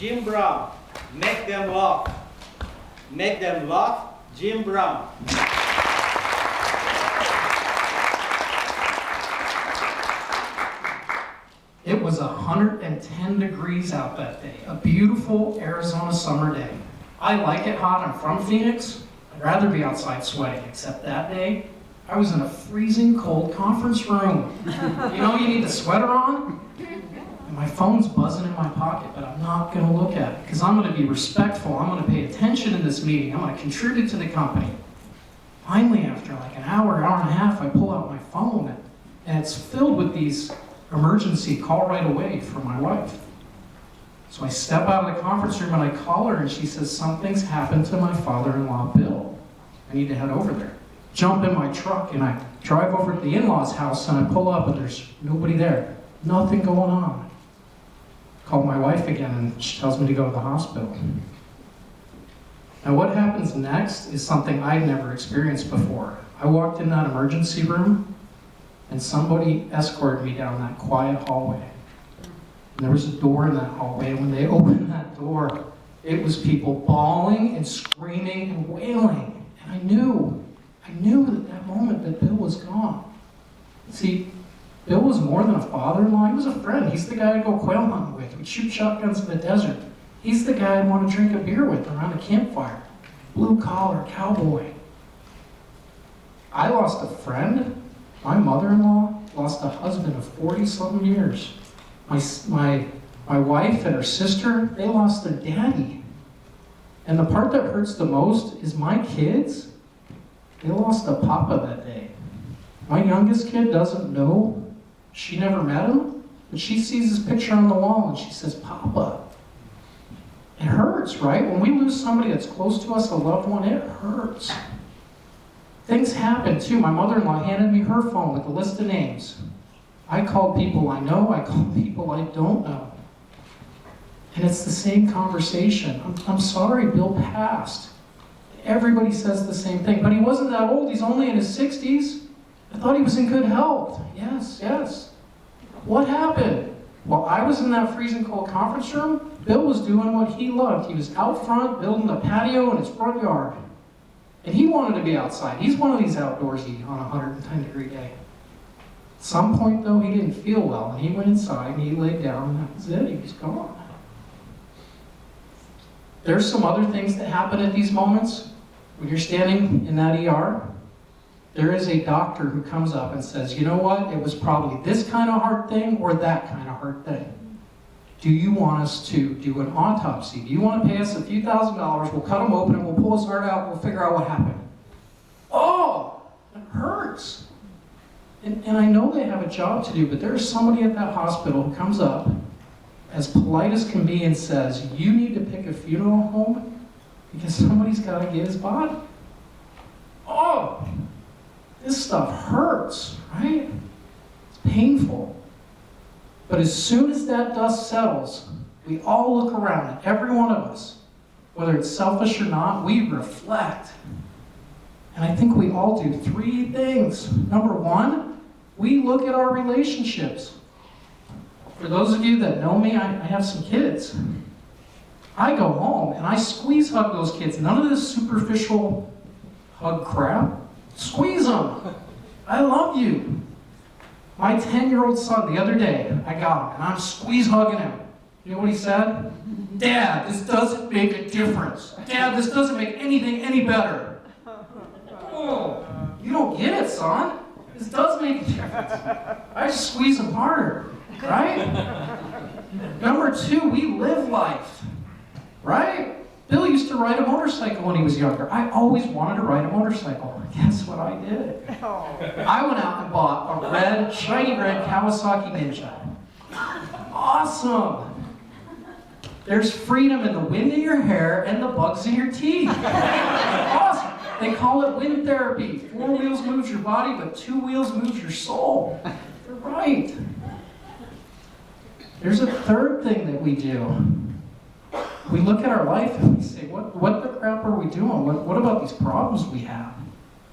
Jim Brown. Make them laugh. Make them laugh, Jim Brown. It was 110 degrees out that day, a beautiful Arizona summer day. I like it hot, I'm from Phoenix. I'd rather be outside sweating, except that day, I was in a freezing cold conference room. You know, you need the sweater on? And my phone's buzzing in my pocket, but I'm not gonna look at it, because I'm gonna be respectful, I'm gonna pay attention in this meeting, I'm gonna contribute to the company. Finally, after like an hour and a half, I pull out my phone, and it's filled with these emergency call right away from my wife. So I step out of the conference room and I call her and she says, something's happened to my father-in-law, Bill. I need to head over there. Jump in my truck and I drive over to the in-laws' house and I pull up and there's nobody there. Nothing going on. Call my wife again and she tells me to go to the hospital. Now what happens next is something I'd never experienced before. I walked in that emergency room and somebody escorted me down that quiet hallway. And there was a door in that hallway, and when they opened that door, it was people bawling and screaming and wailing. And I knew at that moment that Bill was gone. See, Bill was more than a father-in-law, he was a friend. He's the guy I'd go quail hunting with. We'd shoot shotguns in the desert. He's the guy I'd want to drink a beer with around a campfire. Blue-collar cowboy. I lost a friend. My mother-in-law lost a husband of 40-something years. My wife and her sister, they lost their daddy. And the part that hurts the most is my kids, they lost a papa that day. My youngest kid doesn't know, she never met him, but she sees his picture on the wall and she says, Papa. It hurts, right? When we lose somebody that's close to us, a loved one, it hurts. Things happen too. My mother-in-law handed me her phone with a list of names. I called people I know, I called people I don't know. And it's the same conversation. I'm sorry, Bill passed. Everybody says the same thing, but he wasn't that old, he's only in his 60s. I thought he was in good health. Yes. What happened? While I was in that freezing cold conference room, Bill was doing what he loved. He was out front building a patio in his front yard. And he wanted to be outside. He's one of these outdoorsy on a 110-degree day. At some point, though, he didn't feel well, and he went inside, and he laid down, and that was it. He was gone. There's some other things that happen at these moments. When you're standing in that ER, there is a doctor who comes up and says, you know what? It was probably this kind of hard thing or that kind of hard thing. Do you want us to do an autopsy? Do you want to pay us a few $1,000s? We'll cut him open and we'll pull his heart out. We'll figure out what happened. Oh, it hurts. And I know they have a job to do, but there's somebody at that hospital who comes up, as polite as can be, and says, you need to pick a funeral home because somebody's got to get his body. Oh, this stuff hurts, right? It's painful. But as soon as that dust settles, we all look around, and every one of us, whether it's selfish or not, we reflect. And I think we all do 3 things. Number 1, we look at our relationships. For those of you that know me, I have some kids. I go home and I squeeze hug those kids. None of this superficial hug crap. Squeeze them. I love you. My 10-year-old son, the other day, I got him, and I'm squeeze hugging him. You know what he said? Dad, this doesn't make a difference. Dad, this doesn't make anything any better. Oh, you don't get it, son. This does make a difference. I just squeeze him harder, right? Number 2, we live life, right? Bill used to ride a motorcycle when he was younger. I always wanted to ride a motorcycle. Guess what I did? I went out and bought a shiny red Kawasaki Ninja. Awesome. There's freedom in the wind in your hair and the bugs in your teeth. Awesome. They call it wind therapy. 4 wheels moves your body, but 2 wheels moves your soul. They're right. There's a third thing that we do. We look at our life and we say, what the crap are we doing? What about these problems we have?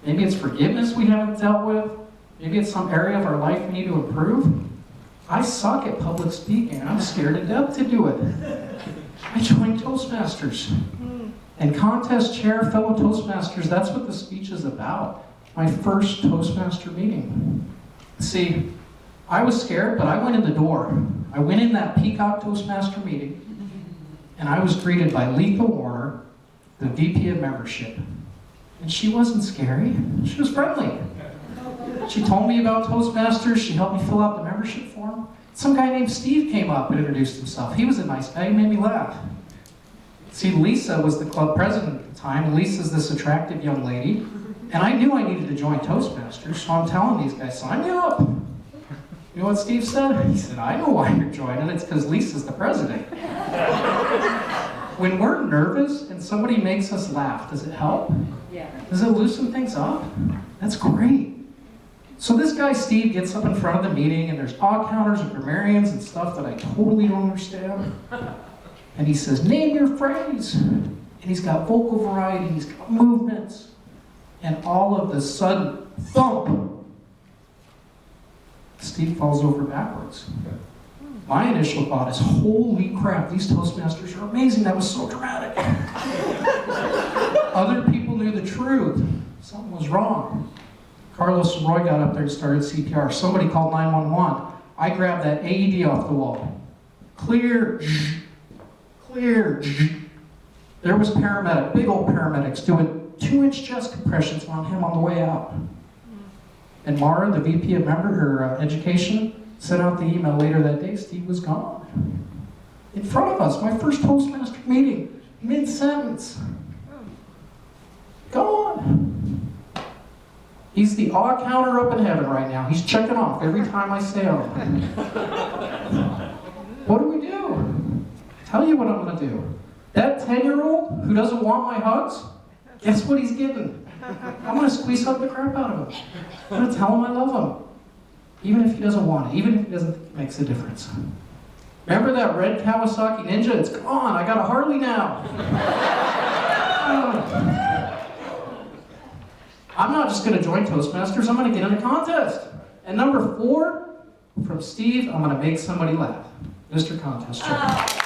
Maybe it's forgiveness we haven't dealt with. Maybe it's some area of our life we need to improve. I suck at public speaking. I'm scared to death to do it. I joined Toastmasters. And contest chair, fellow Toastmasters, that's what the speech is about. My first Toastmaster meeting. See, I was scared, but I went in the door. I went in that Peacock Toastmaster meeting, and I was greeted by Letha Warner, the VP of membership. And she wasn't scary, she was friendly. She told me about Toastmasters, she helped me fill out the membership form. Some guy named Steve came up and introduced himself. He was a nice guy, he made me laugh. See, Lisa was the club president at the time. Lisa's this attractive young lady. And I knew I needed to join Toastmasters, so I'm telling these guys, sign me up. You know what Steve said? He said, I know why you're joining. It's because Lisa's the president. When we're nervous and somebody makes us laugh, does it help? Yeah. Does it loosen things up? That's great. So this guy, Steve, gets up in front of the meeting, and there's odd counters and grammarians and stuff that I totally don't understand. And he says, name your phrase. And he's got vocal variety, he's got movements. And all of a sudden, thump! Steve falls over backwards. My initial thought is, holy crap, these Toastmasters are amazing, that was so dramatic. Other people knew the truth. Something was wrong. Carlos and Roy got up there and started CPR. Somebody called 911. I grabbed that AED off the wall. Clear. Clear. There was paramedic, big old paramedics doing 2-inch chest compressions on him on the way out. And Mara, the VP of education, sent out the email later that day, Steve was gone. In front of us, my first Toastmaster meeting, mid-sentence. Gone. He's the odd counter up in heaven right now. He's checking off every time I say him. What do we do? Tell you what I'm going to do. That 10-year-old who doesn't want my hugs, guess what he's getting? I'm going to squeeze hug the crap out of him. I'm going to tell him I love him. Even if he doesn't want it. Even if he doesn't think it makes a difference. Remember that red Kawasaki Ninja? It's gone. I got a Harley now. I'm not just going to join Toastmasters. I'm going to get in a contest. And number 4, from Steve, I'm going to make somebody laugh. Mr. Contest Chair.